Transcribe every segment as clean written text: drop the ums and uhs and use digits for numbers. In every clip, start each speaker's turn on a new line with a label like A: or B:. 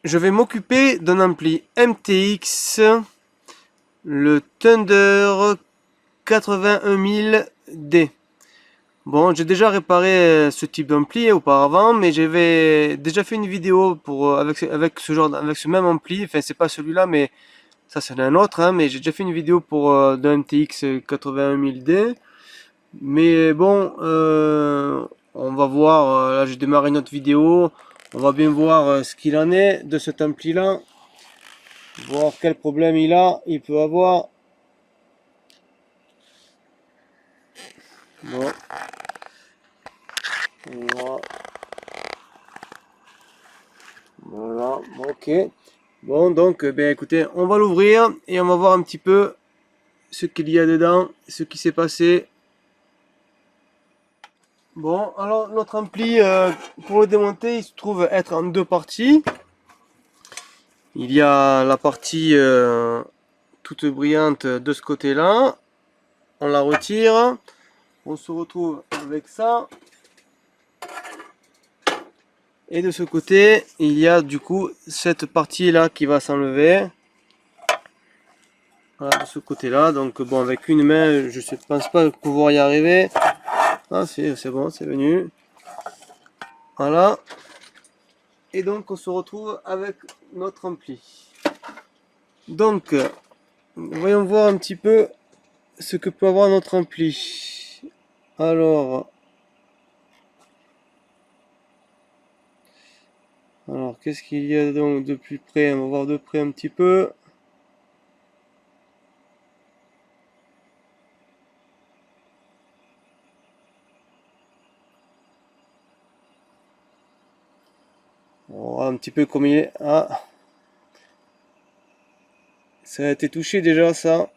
A: je vais m'occuper d'un ampli MTX, le Thunder 81000D. Bon, j'ai déjà réparé ce type d'ampli auparavant, mais j'avais déjà fait une vidéo avec ce même ampli. Enfin, c'est pas celui-là, mais ça c'est un autre, hein, mais j'ai déjà fait une vidéo pour de MTX 81000D. Mais bon, on va voir. Là, j'ai démarré notre vidéo. On va bien voir ce qu'il en est de cet ampli-là. Voir quel problème il peut avoir. Bon, voilà, voilà, ok. Bon, donc, ben écoutez, on va l'ouvrir et on va voir un petit peu ce qu'il y a dedans, ce qui s'est passé. Bon, alors notre ampli, pour le démonter, il se trouve être en deux parties. Il y a la partie toute brillante de ce côté-là. On la retire. On se retrouve avec ça. Et de ce côté, il y a du coup cette partie-là qui va s'enlever. Voilà, de ce côté-là. Donc bon, avec une main, je ne pense pas pouvoir y arriver. Ah, c'est bon, c'est venu. Voilà. Et donc on se retrouve avec notre ampli. Donc, voyons voir un petit peu ce que peut avoir notre ampli. Alors qu'est-ce qu'il y a donc de plus près? On va voir de près un petit peu. On voit un petit peu comme il est. Ah, ça a été touché déjà ça.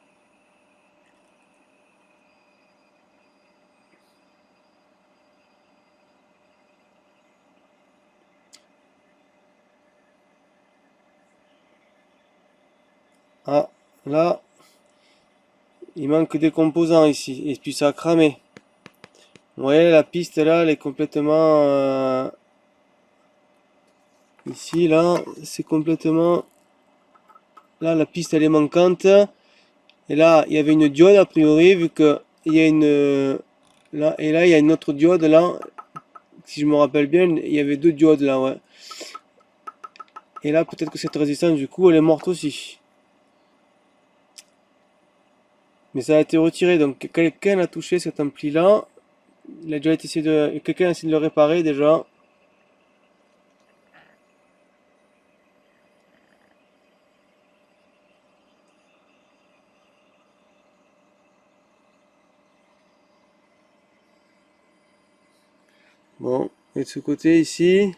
A: Ah, là, il manque des composants ici. Et puis ça a cramé. Vous voyez, la piste là, elle est complètement... ici, là, c'est complètement... Là, la piste, elle est manquante. Et là, il y avait une diode a priori, vu que il y a une... là, et là, il y a une autre diode là. Si je me rappelle bien, il y avait deux diodes là, ouais. Et là, peut-être que cette résistance, du coup, elle est morte aussi. Mais ça a été retiré, donc quelqu'un a touché cet ampli là. Il a déjà été essayé de... Quelqu'un a essayé de le réparer déjà. Bon, et de ce côté ici.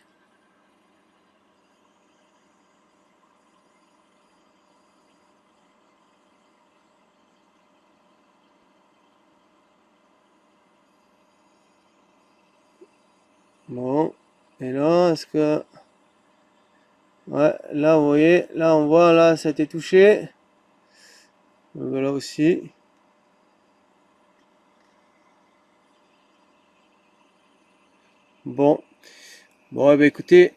A: Bon, et là, est-ce que... Ouais, là, vous voyez, là, on voit, là, ça a été touché. Là aussi. Bon, bon, eh ben, écoutez,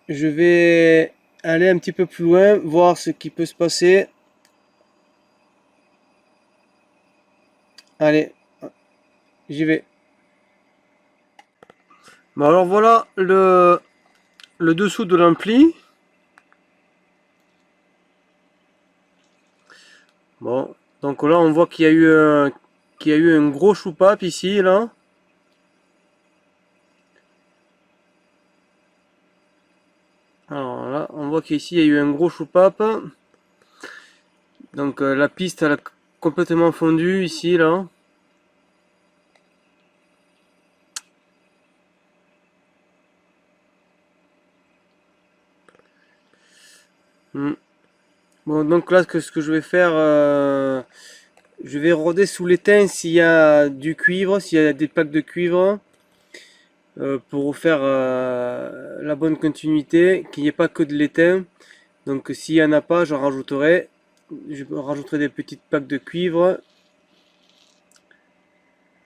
A: je vais aller un petit peu plus loin, voir ce qui peut se passer. Allez, j'y vais. Bon, alors voilà le dessous de l'ampli. Bon, donc là, on voit qu'il y a eu un gros choupape ici, là. Alors là, on voit qu'ici, il y a eu un gros choupape. Donc la piste, elle a complètement fondu ici, là. Hmm. Bon, donc là, ce que je vais faire, je vais roder sous l'étain s'il y a du cuivre, s'il y a des plaques de cuivre, pour faire la bonne continuité, qu'il n'y ait pas que de l'étain. Donc s'il n'y en a pas, j'en rajouterai. Je rajouterai des petites plaques de cuivre.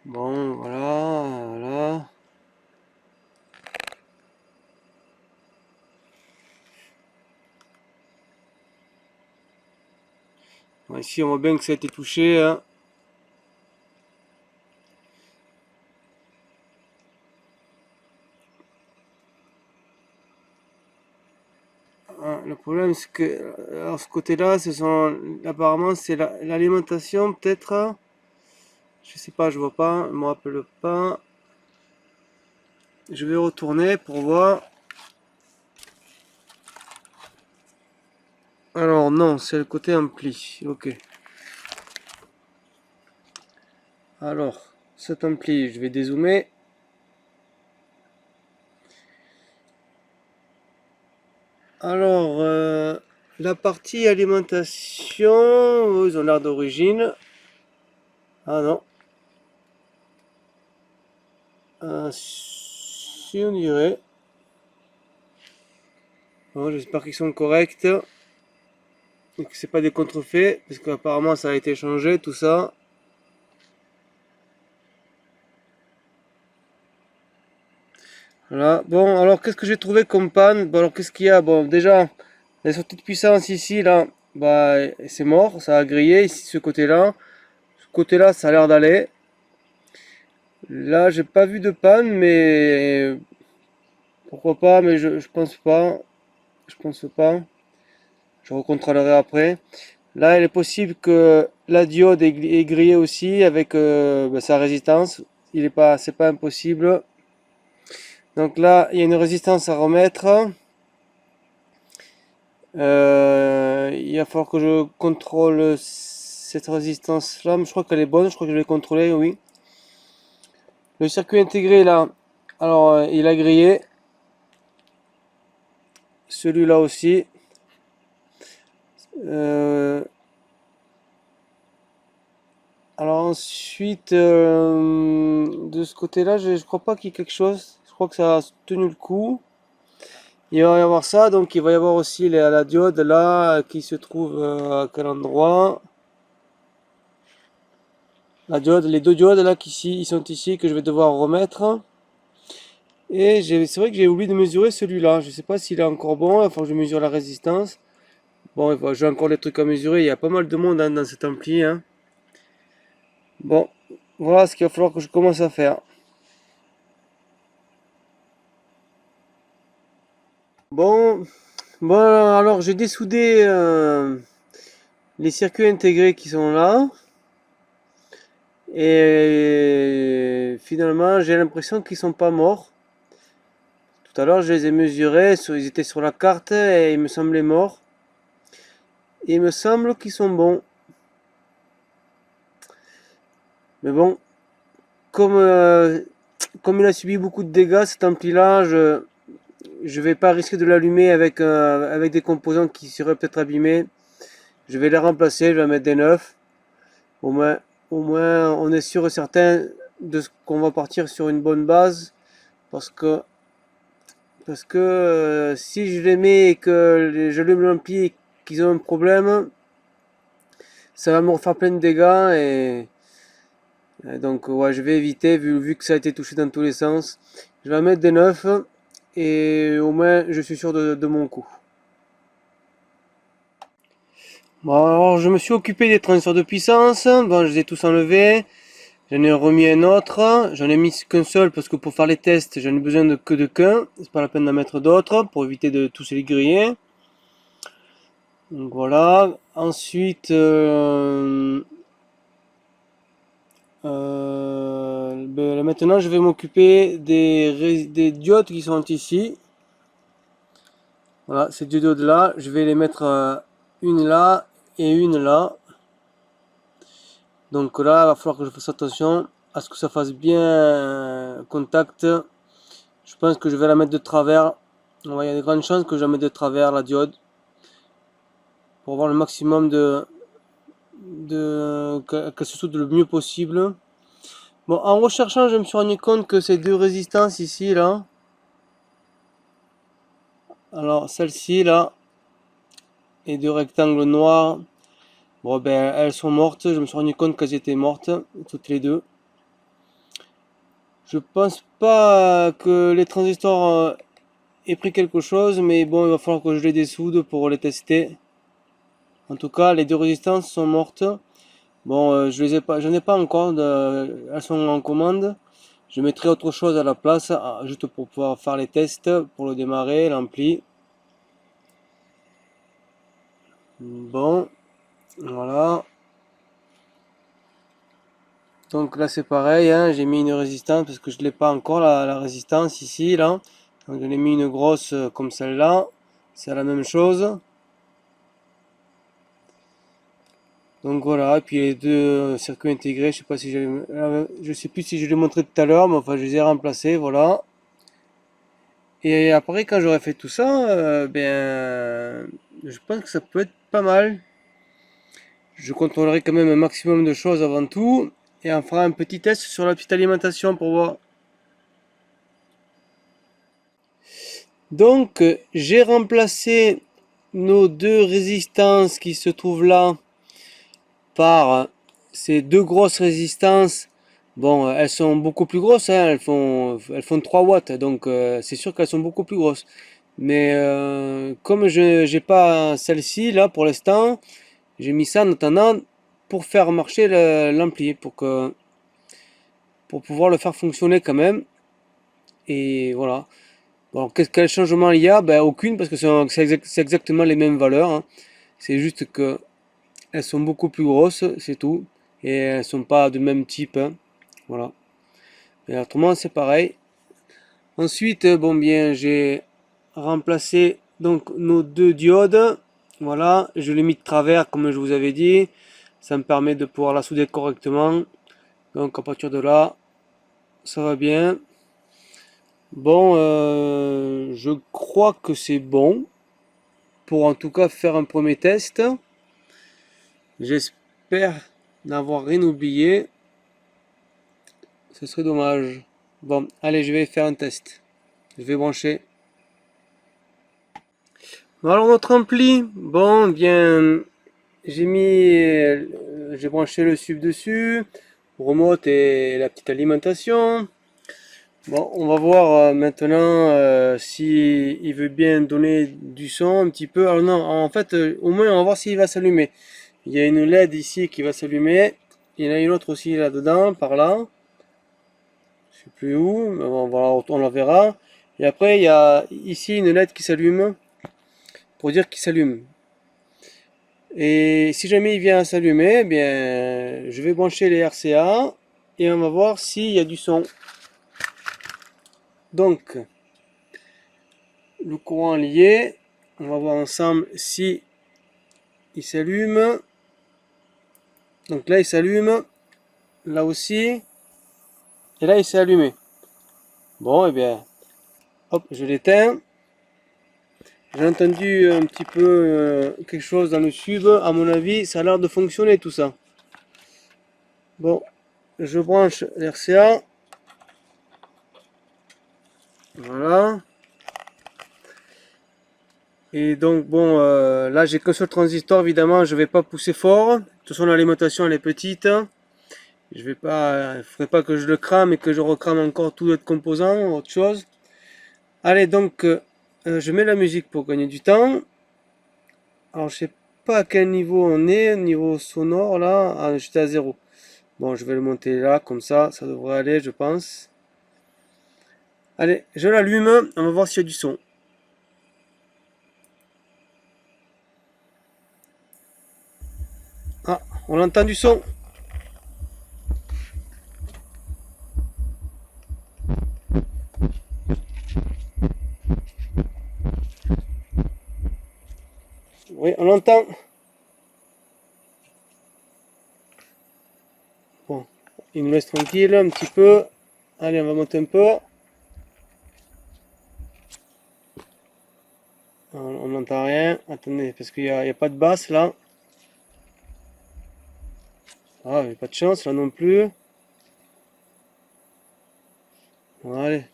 A: Bon, voilà, voilà. Bon, ici on voit bien que ça a été touché, hein. Le problème c'est que alors ce côté-là, apparemment c'est l'alimentation peut-être. Je sais pas, je vois pas, je me rappelle pas. Je vais retourner pour voir. Alors non, c'est le côté ampli. Ok. Alors, cet ampli, je vais dézoomer. Alors, la partie alimentation, ils ont l'air d'origine. Ah non. Si on dirait. Bon, j'espère qu'ils sont corrects. Et que c'est pas des contrefaits. Parce qu'apparemment ça a été changé, tout ça. Voilà. Bon, alors qu'est-ce que j'ai trouvé comme panne? Bon, alors qu'est-ce qu'il y a? Bon, déjà, la sortie de puissance ici, là, bah, c'est mort. Ça a grillé ici, ce côté-là. Ce côté-là, ça a l'air d'aller. Là, j'ai pas vu de panne, mais pourquoi pas, mais je pense pas. Je pense pas. Je recontrôlerai après. Là, il est possible que la diode est grillée aussi avec bah, sa résistance. C'est pas impossible. Donc là, il y a une résistance à remettre. Il va falloir que je contrôle cette résistance-là. Je crois qu'elle est bonne. Je crois que je vais contrôler, oui. Le circuit intégré là, alors il a grillé. Celui-là aussi. Euh, alors ensuite, de ce côté-là, je crois pas qu'il y ait quelque chose. Je crois que ça a tenu le coup. Il va y avoir ça, donc il va y avoir aussi la diode là qui se trouve à quel endroit? La diode, les deux diodes là qui ils sont ici que je vais devoir remettre. Et c'est vrai que j'ai oublié de mesurer celui-là. Je sais pas s'il est encore bon. Il faut que je mesure la résistance. Bon, j'ai encore des trucs à mesurer. Il y a pas mal de monde hein, dans cet ampli, hein. Bon, voilà ce qu'il va falloir que je commence à faire. Bon, bon alors j'ai dessoudé les circuits intégrés qui sont là. Et finalement, j'ai l'impression qu'ils sont pas morts. Tout à l'heure, je les ai mesurés, ils étaient sur la carte et ils me semblaient morts. Et il me semble qu'ils sont bons. Mais bon, comme, euh, comme il a subi beaucoup de dégâts, cet ampli-là, je vais pas risquer de l'allumer avec des composants qui seraient peut-être abîmés. Je vais les remplacer, je vais mettre des neufs. Au moins, au moins, on est sûr et certain de ce qu'on va partir sur une bonne base. Parce que si je les mets et que j'allume l'ampli et qu'ils ont un problème, ça va me refaire plein de dégâts et donc ouais, je vais éviter vu que ça a été touché dans tous les sens. Je vais mettre des neufs et au moins je suis sûr de mon coup. Bon alors je me suis occupé des transferts de puissance, bon je les ai tous enlevés. J'en ai remis un autre, j'en ai mis qu'un seul parce que pour faire les tests j'en ai besoin que de qu'un, c'est pas la peine d'en mettre d'autres pour éviter de tous les griller. Donc voilà, ensuite ben, là, maintenant je vais m'occuper des diodes qui sont ici. Voilà, ces deux diodes là, je vais les mettre une là et une là. Donc là, il va falloir que je fasse attention à ce que ça fasse bien contact. Je pense que je vais la mettre de travers. Il y a de grandes chances que je la mette de travers la diode pour avoir le maximum qu'elle se soude le mieux possible. Bon, en recherchant, je me suis rendu compte que ces deux résistances ici là, alors celle-ci là et deux rectangles noirs, bon ben elles sont mortes. Je me suis rendu compte qu'elles étaient mortes toutes les deux. Je pense pas que les transistors aient pris quelque chose, mais bon, il va falloir que je les dessoude pour les tester. En tout cas, les deux résistances sont mortes. Bon, j'en ai pas encore, elles sont en commande. Je mettrai autre chose à la place, juste pour pouvoir faire les tests, pour le démarrer, l'ampli. Bon, voilà. Donc là c'est pareil, hein, j'ai mis une résistance parce que je l'ai pas encore la résistance ici, là. Donc j'en ai mis une grosse comme celle-là. C'est la même chose. Donc voilà, et puis les deux circuits intégrés, je sais pas si je sais plus si je l'ai montré tout à l'heure, mais enfin je les ai remplacés, voilà. Et après quand j'aurai fait tout ça, ben je pense que ça peut être pas mal. Je contrôlerai quand même un maximum de choses avant tout, et on fera un petit test sur la petite alimentation pour voir. Donc j'ai remplacé nos deux résistances qui se trouvent là par ces deux grosses résistances. Bon, elles sont beaucoup plus grosses, hein, elles font 3 watts, donc c'est sûr qu'elles sont beaucoup plus grosses. Mais comme je n'ai pas celle-ci là pour l'instant, j'ai mis ça en attendant pour faire marcher l'ampli, pour pouvoir le faire fonctionner quand même. Et voilà. Bon, quel changement il y a? Ben aucune, parce que c'est exactement les mêmes valeurs, hein. C'est juste que elles sont beaucoup plus grosses, c'est tout. Et elles sont pas du même type, hein. Voilà. Et autrement, c'est pareil. Ensuite, bon bien, j'ai remplacé donc nos deux diodes. Voilà, je l'ai mis de travers comme je vous avais dit. Ça me permet de pouvoir la souder correctement. Donc à partir de là, ça va bien. Bon, je crois que c'est bon pour en tout cas faire un premier test. J'espère n'avoir rien oublié. Ce serait dommage. Bon, allez, je vais faire un test. Je vais brancher. Bon, alors notre ampli, bon, bien, j'ai branché le sub dessus, remote et la petite alimentation. Bon, on va voir maintenant si il veut bien donner du son un petit peu. Alors non, en fait, au moins on va voir s'il va s'allumer. Il y a une LED ici qui va s'allumer. Il y en a une autre aussi là-dedans, par là. Je sais plus où, mais on la verra. Et après, il y a ici une LED qui s'allume pour dire qu'il s'allume. Et si jamais il vient à s'allumer, eh bien, je vais brancher les RCA et on va voir s'il y a du son. Donc, le courant lié, on va voir ensemble si il s'allume. Donc là, il s'allume, là aussi, et là, il s'est allumé. Bon, et bien, hop, je l'éteins. J'ai entendu un petit peu quelque chose dans le sub. À mon avis, ça a l'air de fonctionner tout ça. Bon, je branche l'RCA. Voilà. Et donc bon, là j'ai qu'un seul transistor, évidemment, je vais pas pousser fort. De toute façon, l'alimentation elle est petite. Je vais pas, il faudrait pas que je le crame et que je recrame encore tout l'autre composant, autre chose. Allez, donc je mets la musique pour gagner du temps. Alors je sais pas à quel niveau on est, niveau sonore là. Ah, j'étais à 0. Bon, je vais le monter là, comme ça devrait aller, je pense. Allez, je l'allume, on va voir s'il y a du son. Ah, on entend du son. Oui, on l'entend. Bon, il me laisse tranquille un petit peu. Allez, on va monter un peu. On n'entend rien. Attendez, parce qu'il n'y a pas de basse là. Ah, il n'y a pas de chance là non plus. Bon, allez.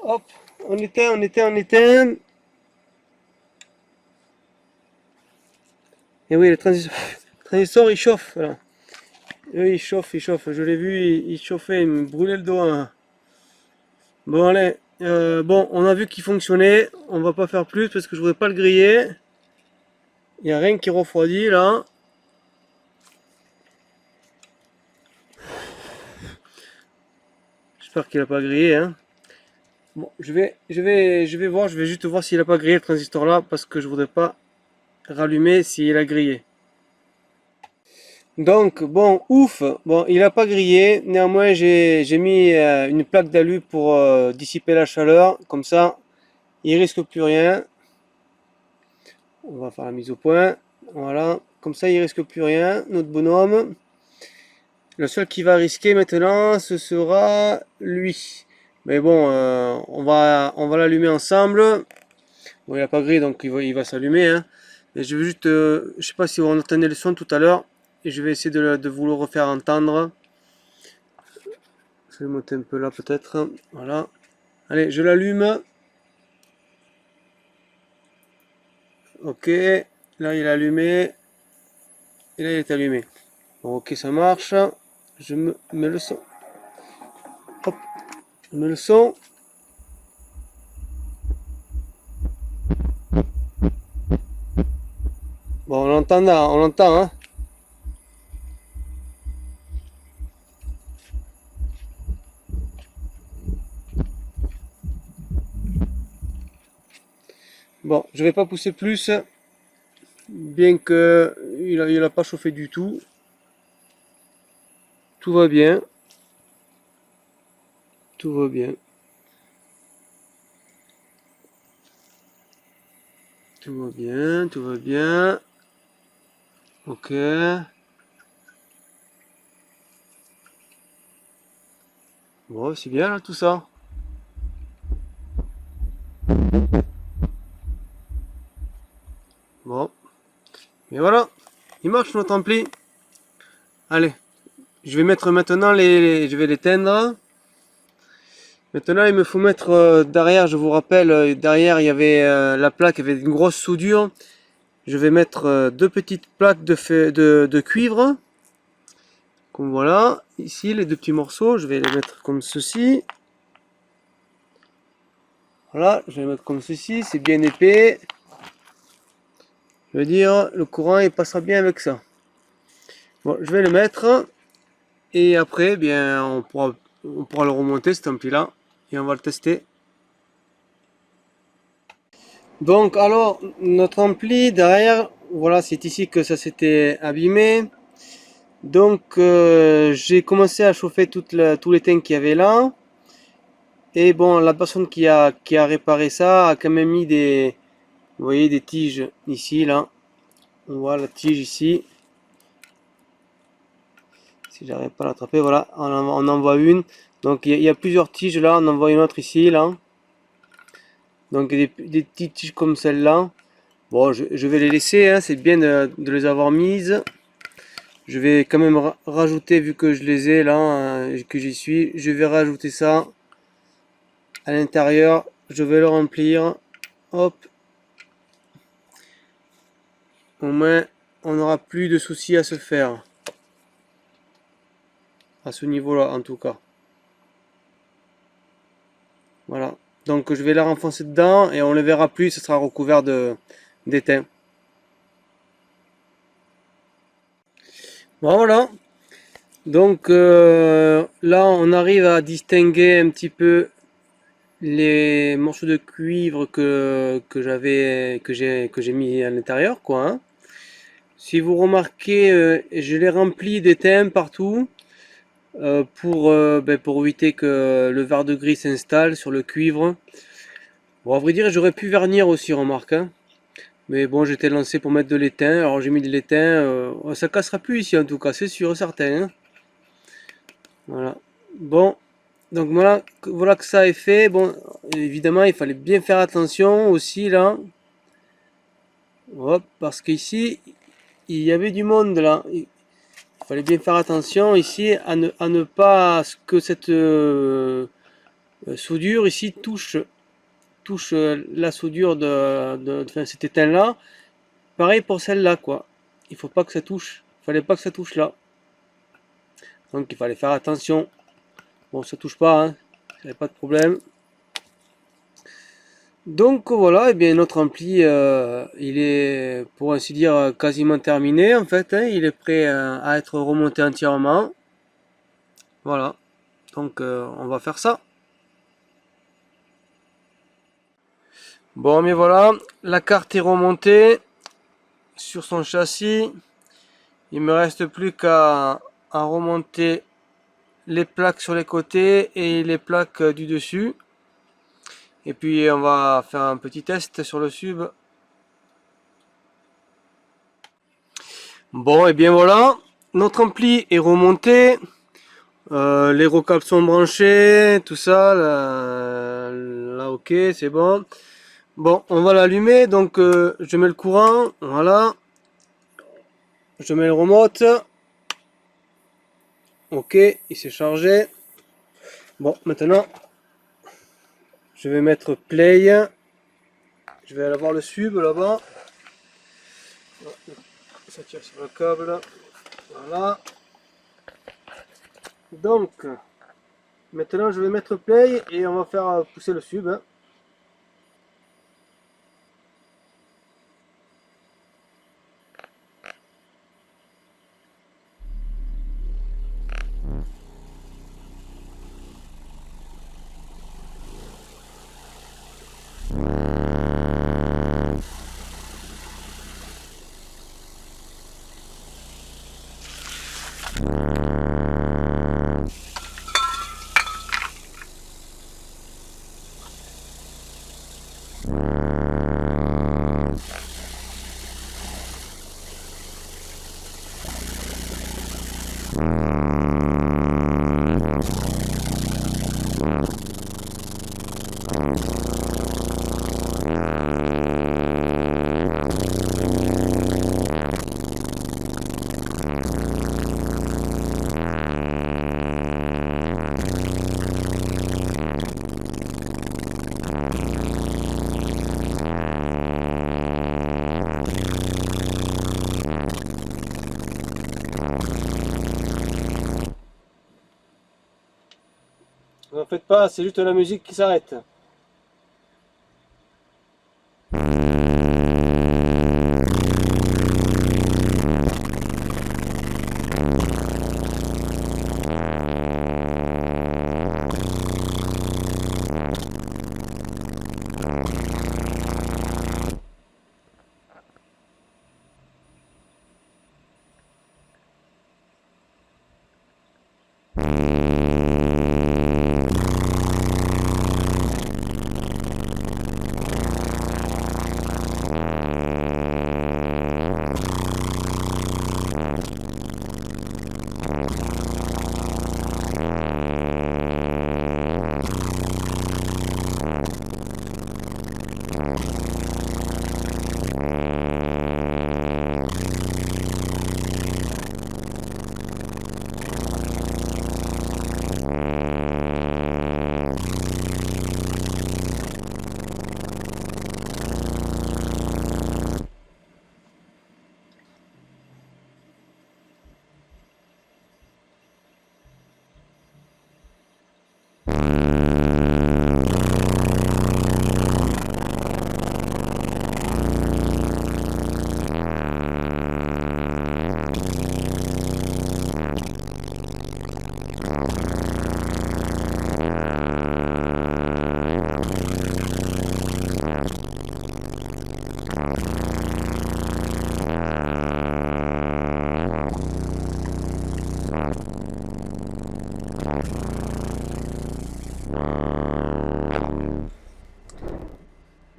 A: Hop, on éteint. Et oui, le transistor il chauffe. Voilà. Oui, il chauffe. Je l'ai vu, il chauffait, il me brûlait le doigt, hein. Bon, allez, Bon, on a vu qu'il fonctionnait, on va pas faire plus parce que je voudrais pas le griller. Il n'y a rien qui refroidit là. J'espère qu'il a pas grillé, hein. Bon, je vais voir, je vais juste voir s'il a pas grillé le transistor là parce que je voudrais pas rallumer s'il a grillé. Donc bon, ouf, bon, il a pas grillé. Néanmoins, j'ai mis une plaque d'alu pour dissiper la chaleur. Comme ça, il risque plus rien. On va faire la mise au point. Voilà, comme ça, il risque plus rien, notre bonhomme. Le seul qui va risquer maintenant, ce sera lui. Mais bon, on va l'allumer ensemble. Bon, il a pas grillé, donc il va s'allumer, hein. Et je vais juste, je sais pas si on entendait le son tout à l'heure, et je vais essayer de vous le refaire entendre. Je vais monter un peu là peut-être. Voilà. Allez, je l'allume. Ok. Là, il est allumé. Et là, il est allumé. Bon, ok, ça marche. Je me mets le son. Hop. Je mets le son. Bon, on l'entend là, on l'entend, hein. Bon, je vais pas pousser plus, bien que il a pas chauffé du tout. Tout va bien. Tout va bien. Tout va bien, tout va bien. Ok. Bon, c'est bien là tout ça. Bon. Et voilà. Il marche notre ampli. Allez. Je vais mettre maintenant je vais l'éteindre. Maintenant, il me faut mettre derrière, je vous rappelle, derrière il y avait la plaque, il y avait une grosse soudure. Je vais mettre deux petites plaques de cuivre. Comme voilà, ici les deux petits morceaux, je vais les mettre comme ceci. Voilà, je vais les mettre comme ceci, c'est bien épais. Je veux dire, le courant il passera bien avec ça. Bon, je vais le mettre et après, bien, on pourra le remonter cet ampli là et on va le tester. Donc alors, notre ampli derrière, voilà, c'est ici que ça s'était abîmé. Donc j'ai commencé à chauffer tout l'étain qu'il y avait là. Et bon, la personne qui a réparé ça a quand même mis vous voyez, des tiges ici, là. On voit la tige ici. Si j'arrive pas à l'attraper, voilà, on en voit une. Donc il y a plusieurs tiges là, on en voit une autre ici, là. Donc des petites tiges comme celle-là. Bon, je vais les laisser, hein, c'est bien de les avoir mises. Je vais quand même rajouter, vu que je les ai là, que j'y suis, je vais rajouter ça à l'intérieur. Je vais le remplir. Hop. Au moins, on n'aura plus de soucis à se faire. À ce niveau-là, en tout cas. Voilà. Donc, je vais la renfoncer dedans et on ne le verra plus. Ce sera recouvert d'étain. Bon, voilà. Donc, là, on arrive à distinguer un petit peu les morceaux de cuivre que j'ai mis à l'intérieur, quoi, hein. Si vous remarquez, je l'ai rempli d'étain partout. Pour éviter que le verre de gris s'installe sur le cuivre. Bon, à vrai dire, j'aurais pu vernir aussi, remarque, hein. Mais bon, j'étais lancé pour mettre de l'étain, alors j'ai mis de l'étain. Ça cassera plus ici en tout cas, c'est sûr, certain, hein. Voilà. Bon, donc voilà que ça est fait. Bon, évidemment, il fallait bien faire attention aussi là. Hop, parce qu'ici, il y avait du monde là. Il fallait bien faire attention ici à ne pas que cette soudure ici touche la soudure enfin, cet étain là. Pareil pour celle-là, quoi. Il faut pas que ça touche. Il fallait pas que ça touche là. Donc il fallait faire attention. Bon, ça touche pas, hein. Il n'y a pas de problème. Donc voilà, et bien notre ampli, il est pour ainsi dire quasiment terminé en fait, hein, il est prêt à être remonté entièrement. Voilà, donc on va faire ça. Bon, mais voilà, la carte est remontée sur son châssis. Il me reste plus qu'à remonter les plaques sur les côtés et les plaques du dessus. Et puis on va faire un petit test sur le sub. Bon, et bien voilà, notre ampli est remonté. Les recaps sont branchés, tout ça. Là, ok, c'est bon. Bon, on va l'allumer. Donc je mets le courant. Voilà. Je mets le remote. Ok, il s'est chargé. Bon, maintenant, je vais mettre play. Je vais aller voir le sub là-bas. Ça tire sur le câble. Voilà. Donc, maintenant je vais mettre play et on va faire pousser le sub. Hein. Ne faites pas, c'est juste la musique qui s'arrête.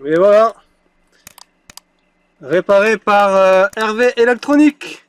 A: Et voilà, réparé par Hervé Électronique.